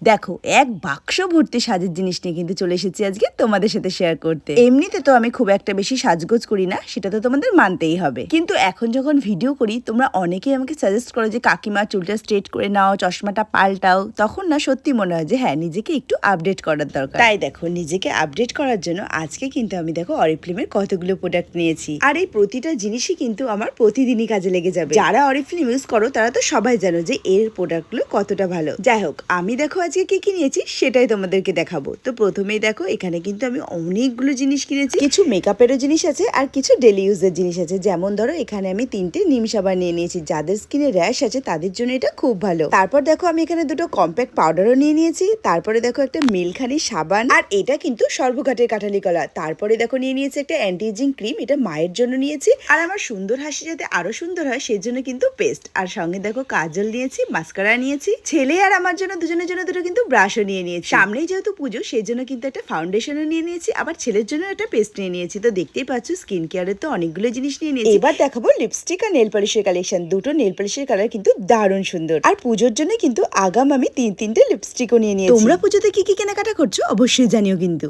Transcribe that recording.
দেখো এক বাক্স ভর্তি সাজের জিনিস নিয়ে কিন্তু চলে এসেছি আজকে তোমাদের সাথে শেয়ার করতে। এমনিতে তো আমি খুব একটা বেশি সাজগোজ করি না, সেটা তো তোমাদের মানতেই হবে, কিন্তু এখন যখন ভিডিও করি তোমরা অনেকেই আমাকে সাজেস্ট করো যে কাকিমা চুলটা স্ট্রেট করে নাও, চশমাটা পাল্টাও, তখন না সত্যি মনে হয় যে হ্যাঁ নিজেকে একটু আপডেট করার দরকার। তাই দেখো নিজেকে আপডেট করার জন্য আজকে কিন্তু আমি দেখো অরিফ্লেমের কতগুলো প্রোডাক্ট নিয়েছি, আর এই প্রতিটা জিনিসই কিন্তু আমার প্রতিদিনই কাজে লেগে যাবে। যারা অরিফ্লেম ইউজ করো তারা তো সবাই জানো যে এর প্রোডাক্টগুলো কতটা ভালো। যাই হোক, আমি দেখো আজকে কি কি নিয়েছি সেটাই তোমাদেরকে দেখাবো। তো প্রথমেই দেখো এখানে কিন্তু আমি অনেকগুলো জিনিস কিনেছি, কিছু মেকআপেরও জিনিস আছে আর কিছু ডেলি ইউজের জিনিস আছে। যেমন ধরো এখানে আমি 3টে নিম সাবান নিয়ে নিয়েছি, যাদের স্কিনে র্যাশ আছে তাদের জন্য এটা খুব ভালো। তারপর দেখো আমি এখানে 2টো কম্প্যাক্ট পাউডারও নিয়ে নিয়েছি। তারপরে দেখো একটা মিল্কহানি সাবান, আর এটা কিন্তু সর্বঘাটের কাঠালি কলা। তারপরে দেখো নিয়ে নিয়েছি একটা অ্যান্টি এজিং ক্রিম, এটা মায়ের জন্য নিয়েছি। আর আমার সুন্দর হাসি যাতে আরো সুন্দর হয় সেজন্য কিন্তু পেস্ট, আর সঙ্গে দেখো কাজল নিয়েছি, মাস্কারা নিয়েছি। ছেলে আর আমার জন্য দুজনের জন্য দুটো কিন্তু ব্রাশও নিয়ে নিয়েছি। সামনেই যেহেতু পুজো সেই জন্য কিন্তু একটা ফাউন্ডেশনও নিয়ে নিয়েছি, আবার ছেলের জন্য একটা পেস্ট নিয়ে নিয়েছি। তো দেখতেই পাচ্ছ স্কিন কেয়ারের তো অনেকগুলো জিনিস নিয়ে নিয়েছি। এবার দেখাবো লিপস্টিক আর নেল পলিশের কালেকশন। দুটো নেল পলিশের কালার কিন্তু দারুণ সুন্দর, আর পুজোর জন্য কিন্তু আগাম আমি 3টে লিপস্টিকও নিয়ে নিয়েছি। তোমরা পুজোতে কি কি কেনাকাটা করছো অবশ্যই জানিও কিন্তু।